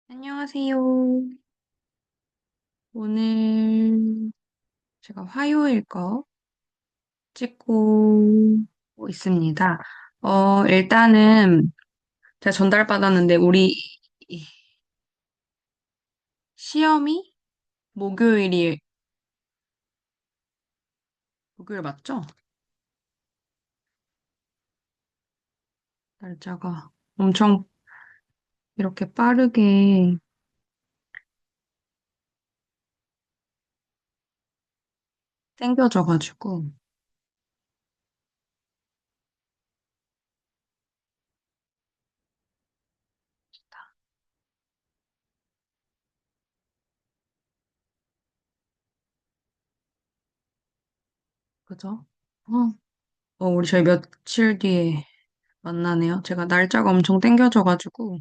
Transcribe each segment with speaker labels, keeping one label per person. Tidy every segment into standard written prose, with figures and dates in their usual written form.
Speaker 1: 안녕하세요. 오늘 제가 화요일 거 찍고 있습니다. 일단은 제가 전달받았는데 우리 시험이 목요일이, 목요일 맞죠? 날짜가 엄청 이렇게 빠르게 땡겨져가지고, 그죠? 우리 저희 며칠 뒤에 만나네요. 제가 날짜가 엄청 땡겨져가지고,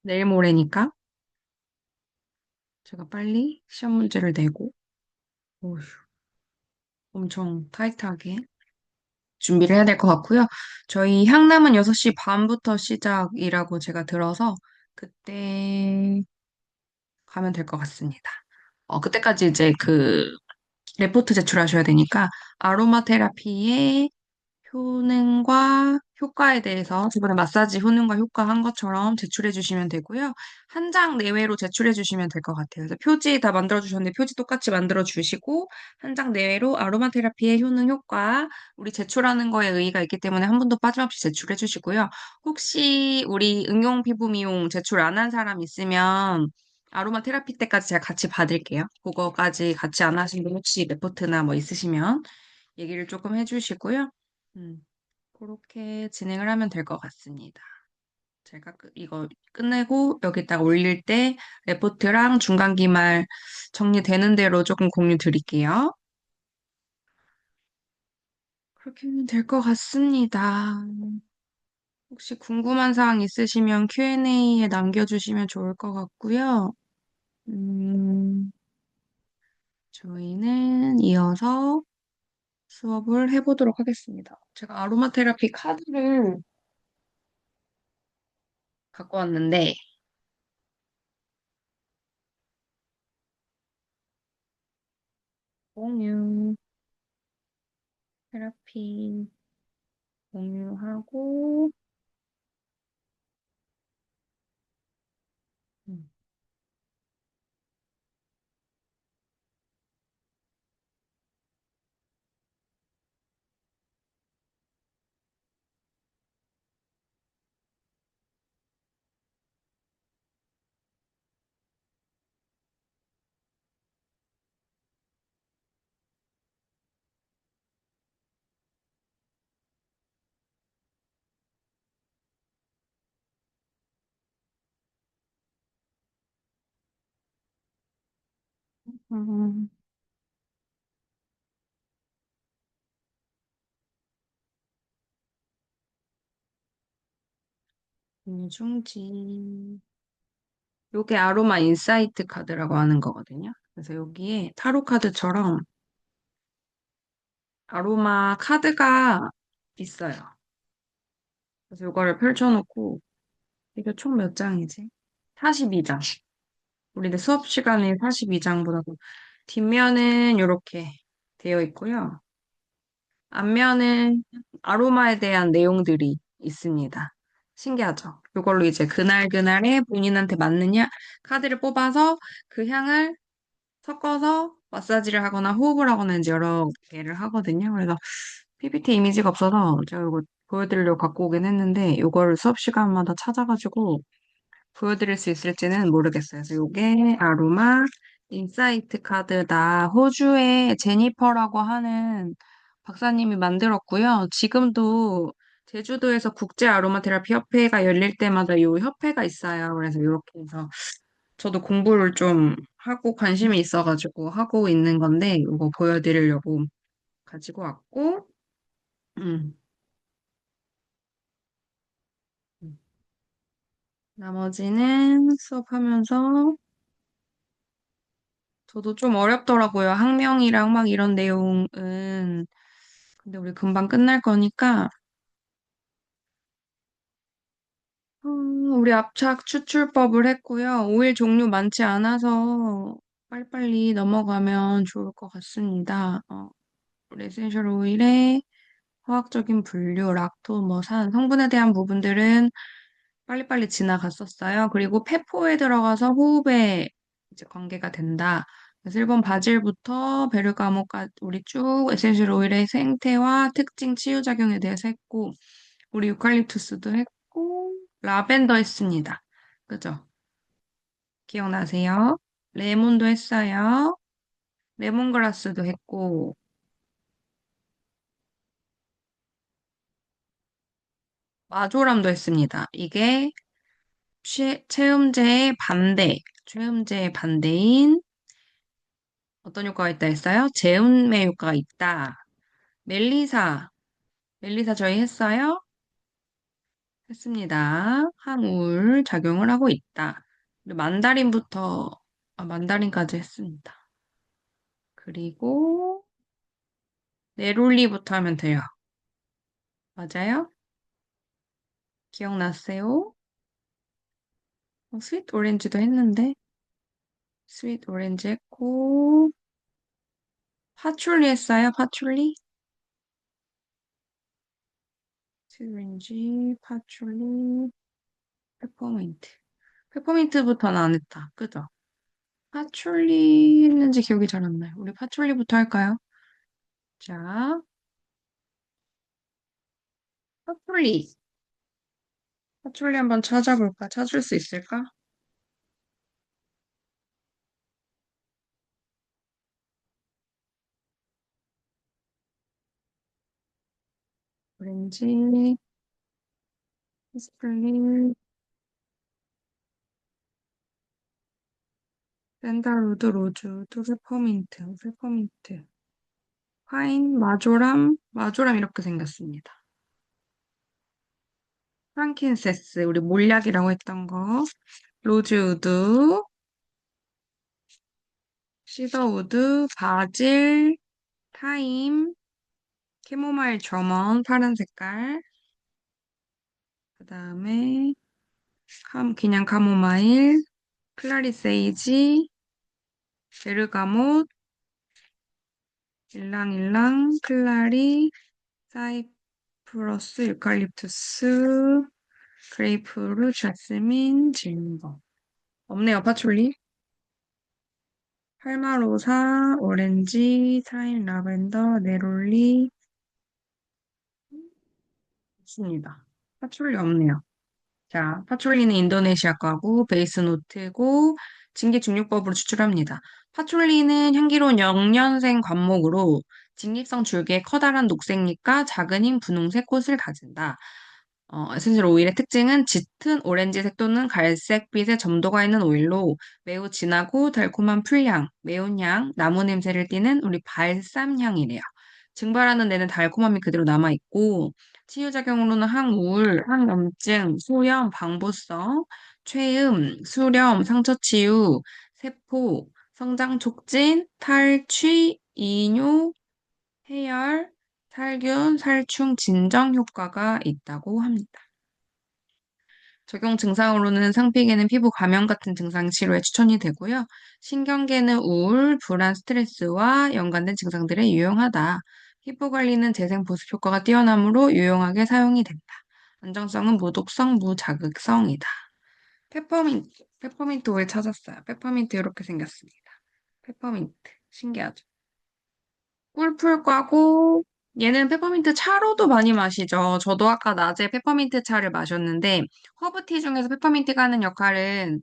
Speaker 1: 내일 모레니까 제가 빨리 시험 문제를 내고, 어휴, 엄청 타이트하게 준비를 해야 될 것 같고요. 저희 향남은 6시 반부터 시작이라고 제가 들어서 그때 가면 될 것 같습니다. 그때까지 이제 레포트 제출하셔야 되니까 아로마 테라피의 효능과 효과에 대해서 저번에 마사지 효능과 효과 한 것처럼 제출해 주시면 되고요. 한 장 내외로 제출해 주시면 될 것 같아요. 그래서 표지 다 만들어 주셨는데 표지 똑같이 만들어 주시고 한 장 내외로 아로마 테라피의 효능 효과 우리 제출하는 거에 의의가 있기 때문에 한 분도 빠짐없이 제출해 주시고요. 혹시 우리 응용 피부 미용 제출 안 한 사람 있으면 아로마 테라피 때까지 제가 같이 받을게요. 그거까지 같이 안 하신 분 혹시 레포트나 뭐 있으시면 얘기를 조금 해주시고요. 음, 그렇게 진행을 하면 될 것 같습니다. 제가 이거 끝내고 여기다가 올릴 때 레포트랑 중간기말 정리되는 대로 조금 공유 드릴게요. 그렇게 하면 될 것 같습니다. 혹시 궁금한 사항 있으시면 Q&A에 남겨주시면 좋을 것 같고요. 음, 저희는 이어서 수업을 해보도록 하겠습니다. 제가 아로마 테라피 카드를 갖고 왔는데, 공유, 테라피 공유하고, 음, 음, 중지. 요게 아로마 인사이트 카드라고 하는 거거든요. 그래서 여기에 타로 카드처럼 아로마 카드가 있어요. 그래서 요거를 펼쳐놓고, 이게 총 몇 장이지? 42장. 우리 수업 시간에 42장보다도 뒷면은 이렇게 되어 있고요. 앞면은 아로마에 대한 내용들이 있습니다. 신기하죠? 이걸로 이제 그날그날에 본인한테 맞느냐 카드를 뽑아서 그 향을 섞어서 마사지를 하거나 호흡을 하거나 이제 여러 개를 하거든요. 그래서 PPT 이미지가 없어서 제가 이거 보여드리려고 갖고 오긴 했는데 이거를 수업 시간마다 찾아가지고 보여드릴 수 있을지는 모르겠어요. 그래서 이게 아로마 인사이트 카드다. 호주의 제니퍼라고 하는 박사님이 만들었고요. 지금도 제주도에서 국제 아로마 테라피 협회가 열릴 때마다 이 협회가 있어요. 그래서 이렇게 해서 저도 공부를 좀 하고 관심이 있어가지고 하고 있는 건데 이거 보여드리려고 가지고 왔고, 음, 음. 나머지는 수업하면서 저도 좀 어렵더라고요. 학명이랑 막 이런 내용은. 근데 우리 금방 끝날 거니까 우리 압착 추출법을 했고요. 오일 종류 많지 않아서 빨리빨리 넘어가면 좋을 것 같습니다. 우리 에센셜 오일의 화학적인 분류, 락토, 뭐 산, 성분에 대한 부분들은 빨리빨리 지나갔었어요. 그리고 폐포에 들어가서 호흡에 이제 관계가 된다. 그래서 1번 바질부터 베르가모까지 우리 쭉 에센셜 오일의 생태와 특징, 치유작용에 대해서 했고, 우리 유칼립투스도 했고, 라벤더 했습니다. 그죠? 기억나세요? 레몬도 했어요. 레몬그라스도 했고, 마조람도 했습니다. 이게 체음제의 반대, 최음제의 반대인 어떤 효과가 있다 했어요? 제음의 효과가 있다. 멜리사, 멜리사 저희 했어요? 했습니다. 항우울 작용을 하고 있다. 그리고 만다린부터, 만다린까지 했습니다. 그리고 네롤리부터 하면 돼요. 맞아요? 기억났어요? 스윗 오렌지도 했는데, 스윗 오렌지 했고, 파출리 했어요? 파출리? 스윗 오렌지, 파출리, 페퍼민트. 페퍼민트부터는 안 했다. 그죠? 파출리 했는지 기억이 잘 안 나요. 우리 파출리부터 할까요? 자, 파출리. 파출리 한번 찾아볼까? 찾을 수 있을까? 오렌지, 스플릿, 샌달우드, 로즈우드, 페퍼민트, 파인, 마조람 이렇게 생겼습니다. 프랑킨세스, 우리 몰약이라고 했던 거, 로즈우드, 시더우드, 바질, 타임, 캐모마일 저먼, 파란 색깔, 그 다음에 그냥 카모마일, 클라리세이지, 베르가못, 일랑일랑, 클라리, 사이프러스, 유칼립투스, 그레이프루, 자스민, 진버. 없네요, 파출리. 팔마로사, 오렌지, 타임, 라벤더, 네롤리, 있습니다. 파출리 없네요. 자, 파촐리는 인도네시아 거고, 베이스 노트고, 직립중립법으로 추출합니다. 파촐리는 향기로운 영년생 관목으로 직립성 줄기에 커다란 녹색잎과 작은 흰 분홍색 꽃을 가진다. 에센셜 오일의 특징은 짙은 오렌지색 또는 갈색빛의 점도가 있는 오일로 매우 진하고 달콤한 풀향, 매운 향, 나무 냄새를 띠는 우리 발삼향이래요. 증발하는 데는 달콤함이 그대로 남아있고, 치유작용으로는 항우울, 항염증, 소염, 방부성, 최음, 수렴, 상처치유, 세포, 성장 촉진, 탈취, 이뇨, 해열, 살균, 살충, 진정 효과가 있다고 합니다. 적용 증상으로는 상피계는 피부 감염 같은 증상 치료에 추천이 되고요. 신경계는 우울, 불안, 스트레스와 연관된 증상들에 유용하다. 피부 관리는 재생 보습 효과가 뛰어나므로 유용하게 사용이 된다. 안정성은 무독성, 무자극성이다. 페퍼민트 오일 찾았어요. 페퍼민트 이렇게 생겼습니다. 페퍼민트 신기하죠? 꿀풀과고 얘는 페퍼민트 차로도 많이 마시죠. 저도 아까 낮에 페퍼민트 차를 마셨는데 허브티 중에서 페퍼민트가 하는 역할은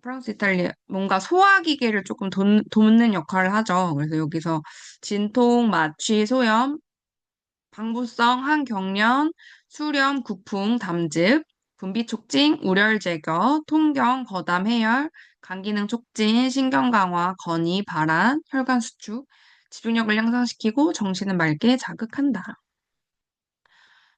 Speaker 1: 프랑스, 이탈리아 뭔가 소화기계를 조금 돕는 역할을 하죠. 그래서 여기서 진통, 마취, 소염, 방부성, 항경련, 수렴, 구풍, 담즙, 분비 촉진, 우열 제거, 통경, 거담 해열, 간 기능 촉진, 신경 강화, 건의, 발한, 혈관 수축, 집중력을 향상시키고 정신을 맑게 자극한다.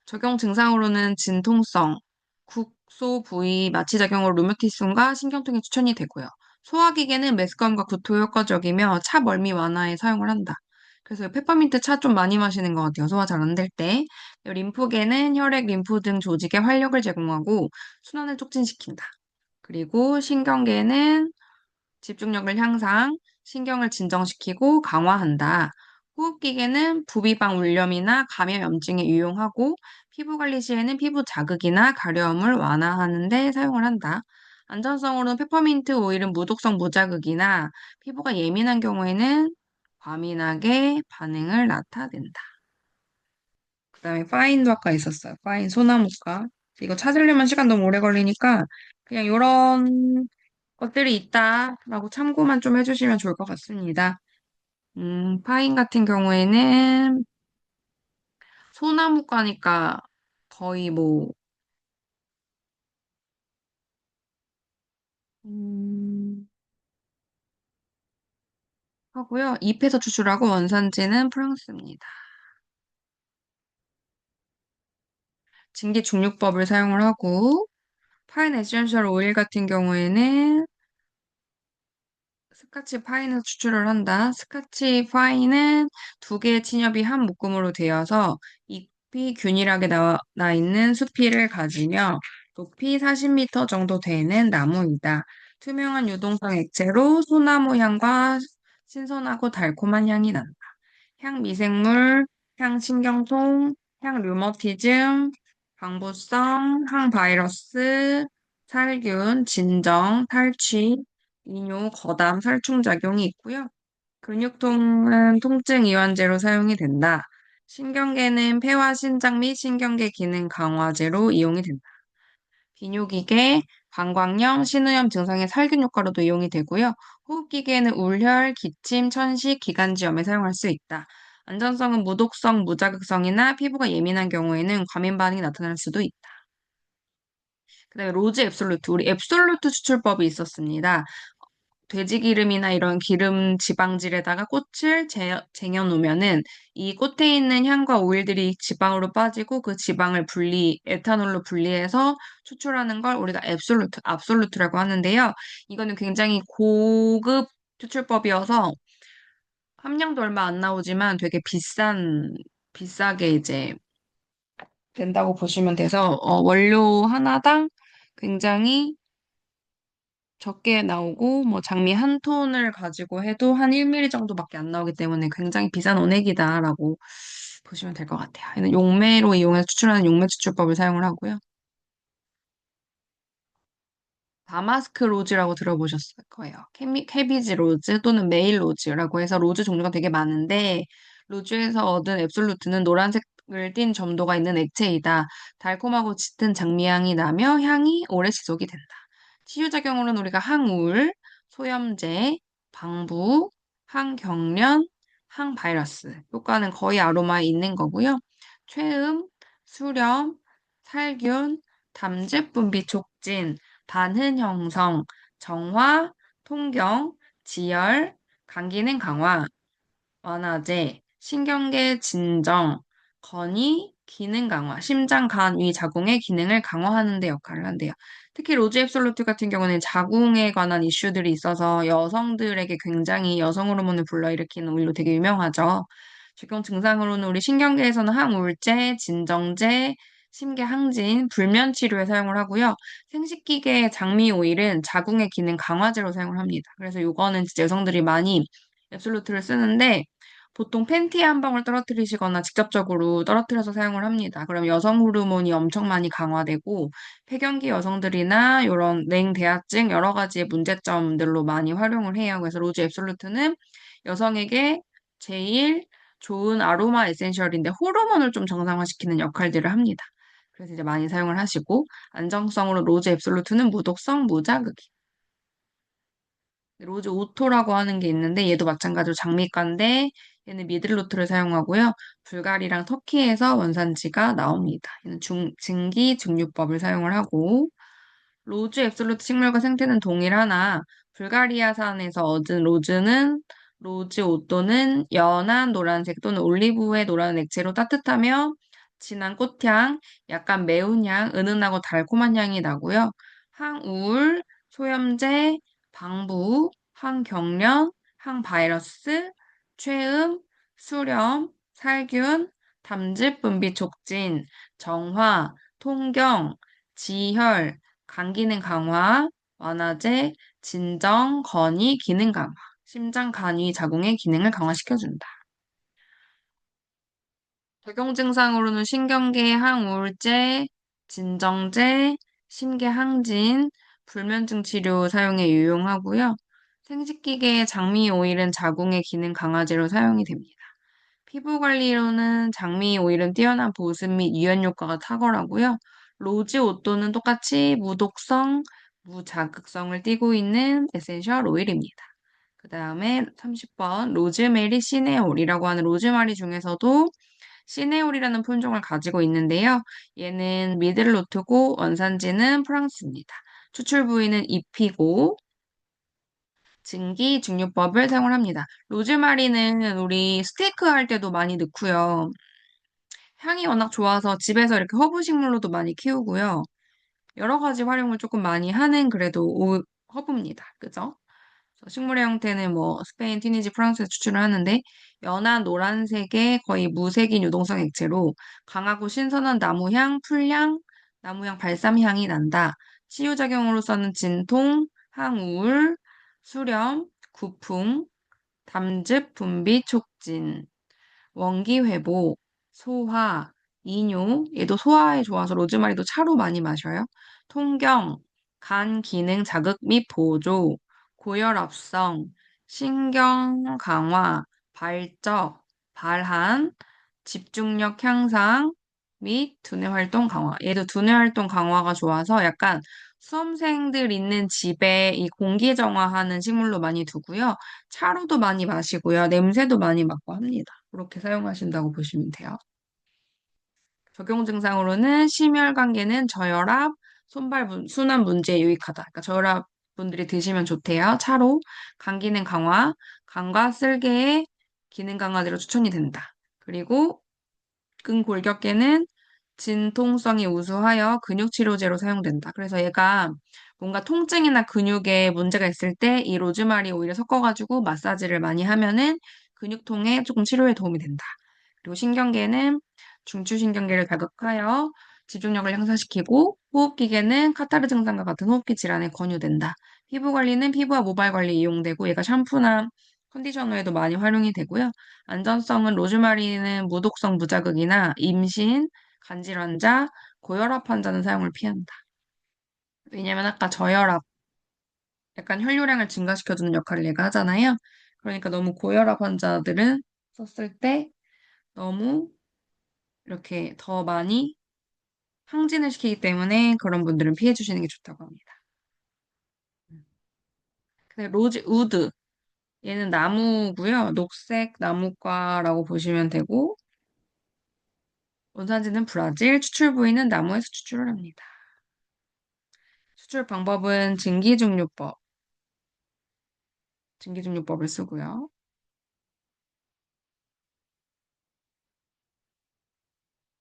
Speaker 1: 적용 증상으로는 진통성, 국소 부위 마취 작용으로 류마티즘과 신경통에 추천이 되고요. 소화기계는 메스꺼움과 구토 효과적이며 차멀미 완화에 사용을 한다. 그래서 페퍼민트 차 좀 많이 마시는 것 같아요. 소화 잘 안 될 때. 림프계는 혈액, 림프 등 조직에 활력을 제공하고 순환을 촉진시킨다. 그리고 신경계는 집중력을 향상, 신경을 진정시키고 강화한다. 호흡기계는 부비방 울염이나 감염염증에 유용하고 피부 관리 시에는 피부 자극이나 가려움을 완화하는 데 사용을 한다. 안전성으로는 페퍼민트 오일은 무독성 무자극이나 피부가 예민한 경우에는 과민하게 반응을 나타낸다. 그다음에 파인도 아까 있었어요. 파인 소나무과. 이거 찾으려면 시간 너무 오래 걸리니까 그냥 이런 것들이 있다라고 참고만 좀 해주시면 좋을 것 같습니다. 파인 같은 경우에는 소나무과니까 거의 뭐, 음, 하고요. 잎에서 추출하고 원산지는 프랑스입니다. 증기 중류법을 사용을 하고, 파인 에센셜 오일 같은 경우에는 스카치 파인에서 추출을 한다. 스카치 파인은 두 개의 친엽이 한 묶음으로 되어서 잎이 균일하게 나 있는 수피를 가지며 높이 40m 정도 되는 나무이다. 투명한 유동성 액체로 소나무 향과 신선하고 달콤한 향이 난다. 향 미생물, 향 신경통, 향 류머티즘, 방부성, 항 바이러스, 살균, 진정, 탈취, 이뇨, 거담, 살충 작용이 있고요. 근육통은 통증 이완제로 사용이 된다. 신경계는 폐와 신장 및 신경계 기능 강화제로 이용이 된다. 비뇨기계, 방광염, 신우염 증상의 살균 효과로도 이용이 되고요. 호흡기계에는 울혈, 기침, 천식, 기관지염에 사용할 수 있다. 안전성은 무독성, 무자극성이나 피부가 예민한 경우에는 과민 반응이 나타날 수도 있다. 그다음에 로즈 앱솔루트, 우리 앱솔루트 추출법이 있었습니다. 돼지 기름이나 이런 기름 지방질에다가 꽃을 쟁여 놓으면은 이 꽃에 있는 향과 오일들이 지방으로 빠지고 그 지방을 에탄올로 분리해서 추출하는 걸 우리가 압솔루트라고 하는데요. 이거는 굉장히 고급 추출법이어서 함량도 얼마 안 나오지만 되게 비싸게 이제 된다고 보시면 돼서 원료 하나당 굉장히 적게 나오고 뭐 장미 한 톤을 가지고 해도 한 1mm 정도밖에 안 나오기 때문에 굉장히 비싼 원액이다라고 보시면 될 것 같아요. 얘는 용매로 이용해서 추출하는 용매 추출법을 사용을 하고요. 다마스크 로즈라고 들어보셨을 거예요. 캐비지 로즈 또는 메일 로즈라고 해서 로즈 종류가 되게 많은데 로즈에서 얻은 앱솔루트는 노란색을 띤 점도가 있는 액체이다. 달콤하고 짙은 장미향이 나며 향이 오래 지속이 된다. 치유작용으로는 우리가 항우울, 소염제, 방부, 항경련, 항바이러스 효과는 거의 아로마에 있는 거고요. 최음, 수렴, 살균, 담즙 분비 촉진, 반흔 형성, 정화, 통경, 지열, 감기능 강화, 완화제, 신경계 진정, 건의, 기능 강화, 심장, 간, 위 자궁의 기능을 강화하는 데 역할을 한대요. 특히 로즈 앱솔루트 같은 경우는 자궁에 관한 이슈들이 있어서 여성들에게 굉장히 여성 호르몬을 불러일으키는 오일로 되게 유명하죠. 적용 증상으로는 우리 신경계에서는 항우울제, 진정제, 심계 항진, 불면 치료에 사용을 하고요. 생식기계 장미 오일은 자궁의 기능 강화제로 사용을 합니다. 그래서 이거는 진짜 여성들이 많이 앱솔루트를 쓰는데 보통 팬티에 한 방울 떨어뜨리시거나 직접적으로 떨어뜨려서 사용을 합니다. 그럼 여성 호르몬이 엄청 많이 강화되고 폐경기 여성들이나 이런 냉대하증 여러 가지의 문제점들로 많이 활용을 해요. 그래서 로즈 앱솔루트는 여성에게 제일 좋은 아로마 에센셜인데 호르몬을 좀 정상화시키는 역할들을 합니다. 그래서 이제 많이 사용을 하시고 안정성으로 로즈 앱솔루트는 무독성 무자극이 로즈 오토라고 하는 게 있는데 얘도 마찬가지로 장미과인데 얘는 미들로트를 사용하고요. 불가리랑 터키에서 원산지가 나옵니다. 얘는 증기증류법을 사용을 하고 로즈 앱솔루트 식물과 생태는 동일하나 불가리아산에서 얻은 로즈 오토는 연한 노란색 또는 올리브의 노란 액체로 따뜻하며 진한 꽃향, 약간 매운 향, 은은하고 달콤한 향이 나고요. 항우울, 소염제, 방부, 항경련, 항바이러스, 최음, 수렴, 살균, 담즙 분비 촉진, 정화, 통경, 지혈, 간 기능 강화, 완화제, 진정, 건이 기능 강화, 심장 간이 자궁의 기능을 강화시켜준다. 적용 증상으로는 신경계 항우울제, 진정제, 심계 항진, 불면증 치료 사용에 유용하고요. 생식기계 장미 오일은 자궁의 기능 강화제로 사용이 됩니다. 피부 관리로는 장미 오일은 뛰어난 보습 및 유연 효과가 탁월하고요. 로즈 오또는 똑같이 무독성, 무자극성을 띠고 있는 에센셜 오일입니다. 그 다음에 30번 로즈메리 시네올이라고 하는 로즈마리 중에서도 시네올이라는 품종을 가지고 있는데요. 얘는 미들로트고 원산지는 프랑스입니다. 추출 부위는 잎이고 증기 증류법을 사용합니다. 로즈마리는 우리 스테이크 할 때도 많이 넣고요. 향이 워낙 좋아서 집에서 이렇게 허브 식물로도 많이 키우고요. 여러 가지 활용을 조금 많이 하는 그래도 허브입니다. 그죠? 그래서 식물의 형태는 뭐 스페인, 튀니지, 프랑스에서 추출을 하는데 연한 노란색의 거의 무색인 유동성 액체로 강하고 신선한 나무향, 풀향, 나무향 발삼향이 난다. 치유작용으로서는 진통, 항우울, 수렴, 구풍, 담즙 분비 촉진, 원기 회복, 소화, 이뇨, 얘도 소화에 좋아서 로즈마리도 차로 많이 마셔요. 통경, 간 기능 자극 및 보조, 고혈압성, 신경 강화, 발적, 발한, 집중력 향상 및 두뇌 활동 강화. 얘도 두뇌 활동 강화가 좋아서 약간 수험생들 있는 집에 이 공기 정화하는 식물로 많이 두고요. 차로도 많이 마시고요. 냄새도 많이 맡고 합니다. 그렇게 사용하신다고 보시면 돼요. 적용 증상으로는 심혈관계는 저혈압, 순환 문제에 유익하다. 그러니까 저혈압 분들이 드시면 좋대요. 차로 간 기능 강화, 간과 쓸개의 기능 강화제로 추천이 된다. 그리고 근골격계는 진통성이 우수하여 근육치료제로 사용된다. 그래서 얘가 뭔가 통증이나 근육에 문제가 있을 때 이 로즈마리 오일을 섞어가지고 마사지를 많이 하면은 근육통에 조금 치료에 도움이 된다. 그리고 신경계는 중추신경계를 자극하여 집중력을 향상시키고 호흡기계는 카타르 증상과 같은 호흡기 질환에 권유된다. 피부 관리는 피부와 모발 관리에 이용되고 얘가 샴푸나 컨디셔너에도 많이 활용이 되고요. 안전성은 로즈마리는 무독성 무자극이나 임신, 간질환자, 고혈압 환자는 사용을 피한다. 왜냐면 아까 저혈압, 약간 혈류량을 증가시켜주는 역할을 얘가 하잖아요. 그러니까 너무 고혈압 환자들은 썼을 때 너무 이렇게 더 많이 항진을 시키기 때문에 그런 분들은 피해 주시는 게 좋다고 합니다. 근데 로즈 우드, 얘는 나무고요. 녹색 나무과라고 보시면 되고 원산지는 브라질, 추출 부위는 나무에서 추출을 합니다. 추출 방법은 증기증류법을 쓰고요.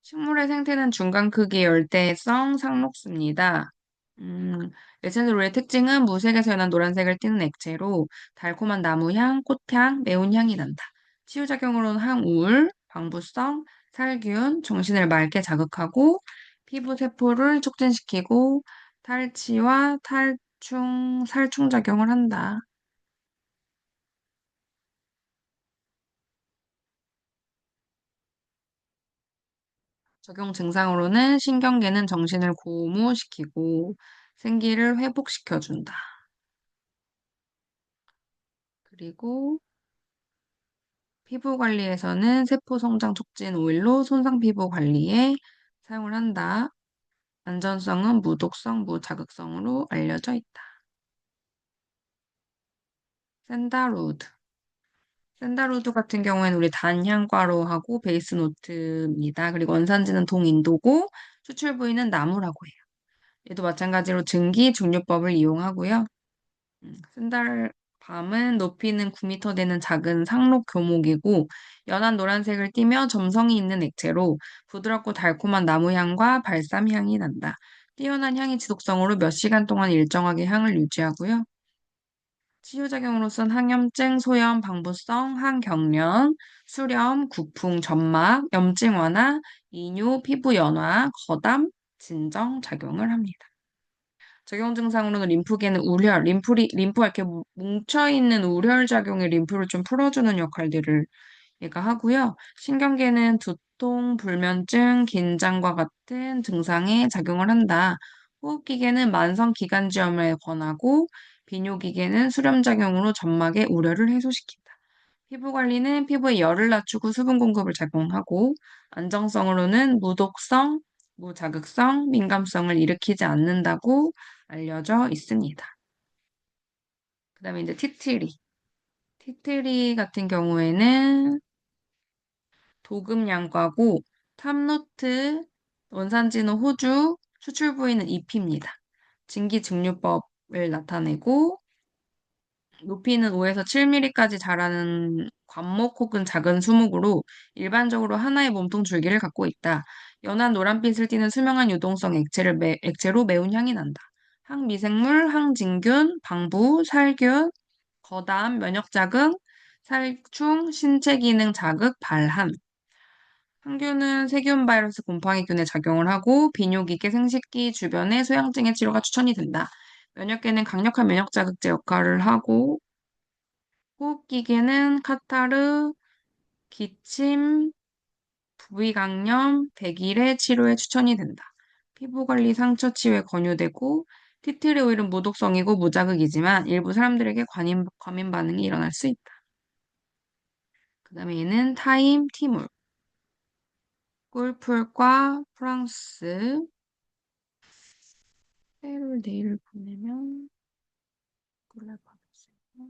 Speaker 1: 식물의 생태는 중간 크기의 열대성 상록수입니다. 음, 에센솔의 특징은 무색에서 연한 노란색을 띠는 액체로 달콤한 나무향, 꽃향, 매운 향이 난다. 치유작용으로는 항우울, 방부성, 살균, 정신을 맑게 자극하고 피부 세포를 촉진시키고 탈취와 살충 작용을 한다. 적용 증상으로는 신경계는 정신을 고무시키고 생기를 회복시켜준다. 그리고 피부 관리에서는 세포 성장 촉진 오일로 손상 피부 관리에 사용을 한다. 안전성은 무독성, 무자극성으로 알려져 있다. 샌다루드. 샌다루드 같은 경우에는 우리 단향가로 하고 베이스 노트입니다. 그리고 원산지는 동인도고 추출 부위는 나무라고 해요. 얘도 마찬가지로 증기 증류법을 이용하고요. 쓴달밤은 높이는 9m 되는 작은 상록 교목이고 연한 노란색을 띠며 점성이 있는 액체로 부드럽고 달콤한 나무향과 발삼향이 난다. 뛰어난 향의 지속성으로 몇 시간 동안 일정하게 향을 유지하고요. 치유작용으로선 항염증, 소염, 방부성, 항경련, 수렴, 구풍, 점막, 염증 완화, 이뇨, 피부 연화, 거담, 진정 작용을 합니다. 적용 증상으로는 림프계는 우열, 림프가 이렇게 뭉쳐있는 우열 작용의 림프를 좀 풀어주는 역할들을 얘가 하고요. 신경계는 두통, 불면증, 긴장과 같은 증상에 작용을 한다. 호흡기계는 만성기관지염에 권하고, 비뇨기계는 수렴작용으로 점막의 우려를 해소시킨다. 피부관리는 피부에 열을 낮추고 수분 공급을 제공하고, 안정성으로는 무독성, 무자극성, 민감성을 일으키지 않는다고 알려져 있습니다. 그 다음에 이제 티트리. 티트리 같은 경우에는 도금양과고 탑노트, 원산지는 호주, 수출 부위는 잎입니다. 증기증류법을 나타내고 높이는 5에서 7mm까지 자라는 관목 혹은 작은 수목으로 일반적으로 하나의 몸통 줄기를 갖고 있다. 연한 노란빛을 띠는 수명한 유동성 액체로 매운 향이 난다. 항미생물, 항진균, 방부, 살균, 거담, 면역 자극, 살충, 신체 기능 자극, 발한. 항균은 세균, 바이러스, 곰팡이균에 작용을 하고 비뇨기계, 생식기 주변의 소양증의 치료가 추천이 된다. 면역계는 강력한 면역 자극제 역할을 하고 호흡기계는 카타르, 기침, 부위강염, 백일의 치료에 추천이 된다. 피부관리 상처 치유에 권유되고 티트리 오일은 무독성이고 무자극이지만 일부 사람들에게 과민 반응이 일어날 수 있다. 그 다음에 얘는 타임, 티몰, 꿀풀과 프랑스, 페루를 내일 보내면 꿀을 받았어요.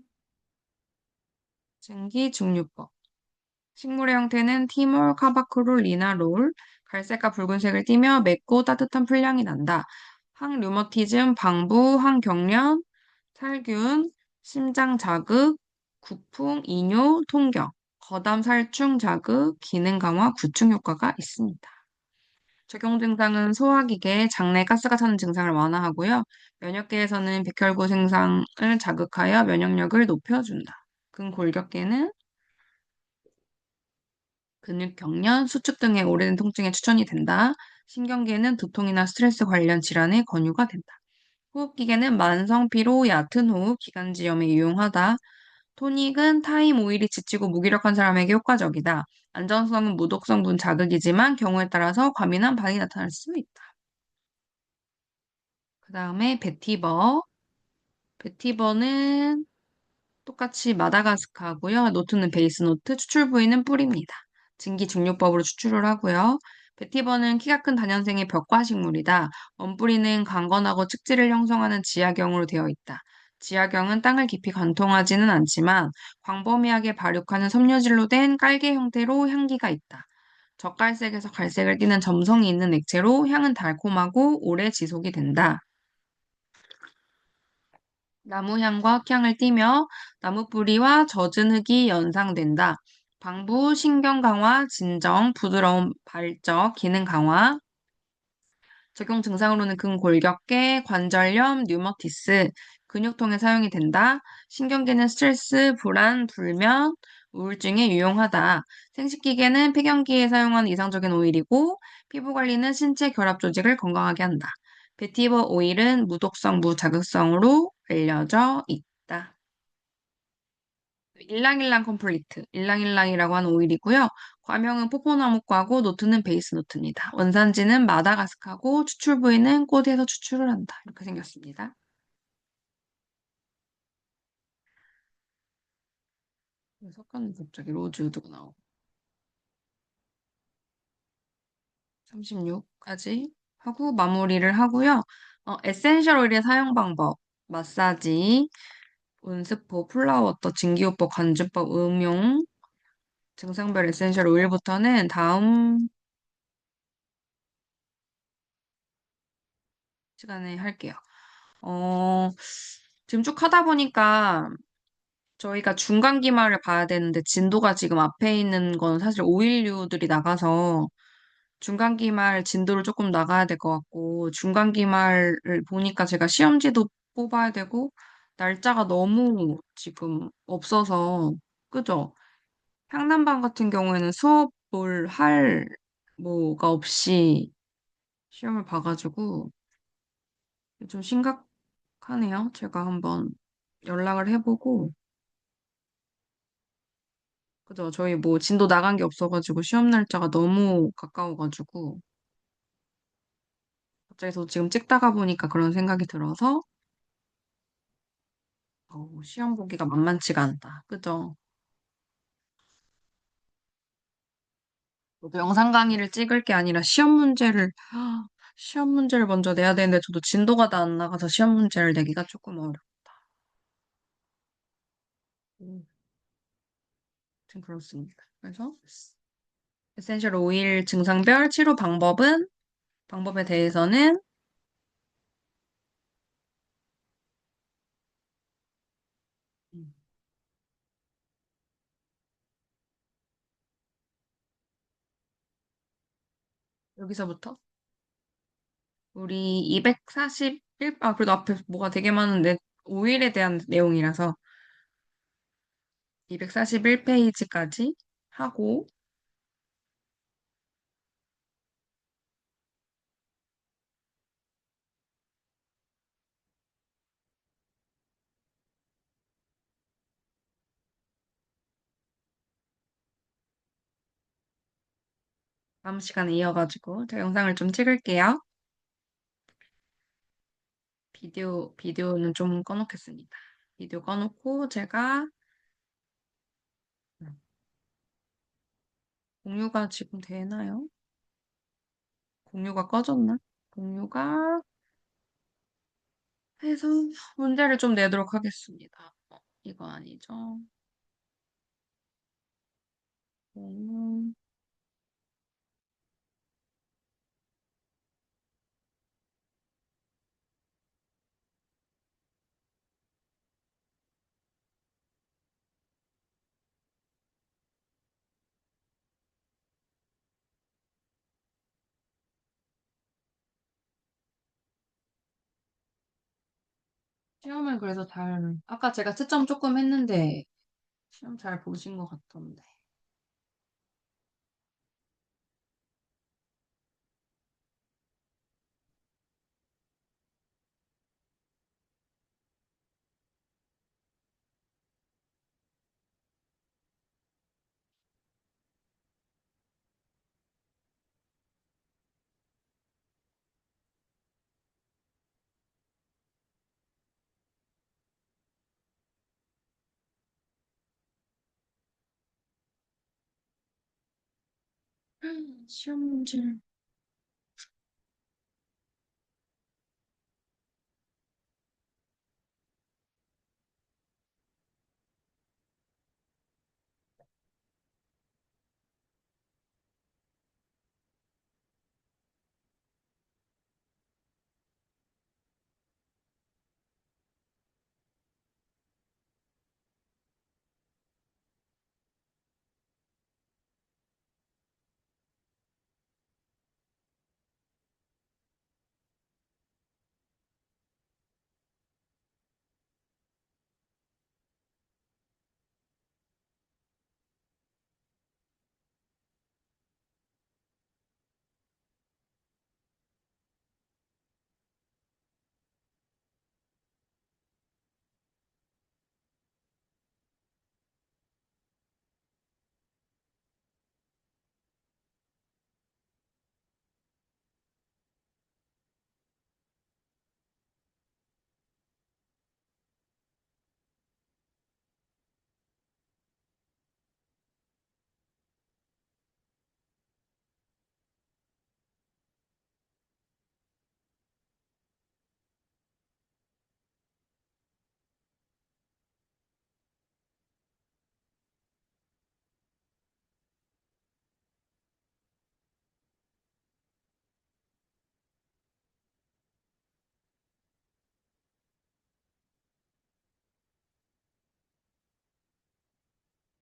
Speaker 1: 증기증류법. 식물의 형태는 티몰, 카바크롤, 리나롤, 갈색과 붉은색을 띠며 맵고 따뜻한 풀향이 난다. 항류머티즘, 방부, 항경련, 살균, 심장 자극, 구풍, 이뇨, 통경, 거담 살충 자극, 기능 강화, 구충 효과가 있습니다. 적용 증상은 소화기계, 장내 가스가 차는 증상을 완화하고요. 면역계에서는 백혈구 생성을 자극하여 면역력을 높여준다. 근골격계는 근육 경련, 수축 등의 오래된 통증에 추천이 된다. 신경계는 두통이나 스트레스 관련 질환에 권유가 된다. 호흡기계는 만성 피로, 얕은 호흡, 기관지염에 유용하다. 토닉은 타임 오일이 지치고 무기력한 사람에게 효과적이다. 안전성은 무독성분 자극이지만 경우에 따라서 과민한 반응이 나타날 수 있다. 그 다음에 베티버. 베티버는 똑같이 마다가스카고요. 노트는 베이스 노트, 추출 부위는 뿔입니다. 증기증류법으로 추출을 하고요. 베티버는 키가 큰 다년생의 벽과식물이다. 원뿌리는 강건하고 측지를 형성하는 지하경으로 되어 있다. 지하경은 땅을 깊이 관통하지는 않지만 광범위하게 발육하는 섬유질로 된 깔개 형태로 향기가 있다. 적갈색에서 갈색을 띠는 점성이 있는 액체로 향은 달콤하고 오래 지속이 된다. 나무향과 흙향을 띠며 나무 뿌리와 젖은 흙이 연상된다. 방부, 신경 강화, 진정, 부드러운 발적, 기능 강화. 적용 증상으로는 근골격계, 관절염, 류머티스, 근육통에 사용이 된다. 신경계는 스트레스, 불안, 불면, 우울증에 유용하다. 생식기계는 폐경기에 사용하는 이상적인 오일이고 피부 관리는 신체 결합 조직을 건강하게 한다. 베티버 오일은 무독성, 무자극성으로 알려져 있다. 일랑일랑 컴플리트, 일랑일랑이라고 하는 오일이고요. 과명은 포포나무과고 노트는 베이스 노트입니다. 원산지는 마다가스카고 추출 부위는 꽃에서 추출을 한다. 이렇게 생겼습니다. 석가는 갑자기 로즈우드가 나오고 36까지 하고 마무리를 하고요. 에센셜 오일의 사용 방법, 마사지, 온스포, 플라워터, 증기요법, 관주법, 음용, 증상별 에센셜 오일부터는 다음 시간에 할게요. 어, 지금 쭉 하다 보니까 저희가 중간 기말을 봐야 되는데 진도가 지금 앞에 있는 건 사실 오일류들이 나가서 중간 기말 진도를 조금 나가야 될 것 같고 중간 기말을 보니까 제가 시험지도 뽑아야 되고 날짜가 너무 지금 없어서, 그죠? 향남반 같은 경우에는 수업을 할 뭐가 없이 시험을 봐가지고 좀 심각하네요. 제가 한번 연락을 해보고, 그죠? 저희 뭐 진도 나간 게 없어가지고 시험 날짜가 너무 가까워가지고 갑자기 저 지금 찍다가 보니까 그런 생각이 들어서 시험 보기가 만만치가 않다. 그죠? 저도 영상 강의를 찍을 게 아니라 시험 문제를 먼저 내야 되는데 저도 진도가 다 안 나가서 시험 문제를 내기가 조금 어렵다. 아무튼 그렇습니다. 그래서 에센셜 오일 증상별 치료 방법에 대해서는 음, 여기서부터 우리 그래도 앞에 뭐가 되게 많은데 오일에 대한 내용이라서 241페이지까지 하고 다음 시간에 이어가지고 제가 영상을 좀 찍을게요. 비디오는 좀 꺼놓겠습니다. 비디오 꺼놓고 제가 공유가 지금 되나요? 공유가 꺼졌나? 공유가 해서 문제를 좀 내도록 하겠습니다. 이거 아니죠? 공유. 시험을 그래서 아까 제가 채점 조금 했는데, 시험 잘 보신 것 같던데. 시험 문제.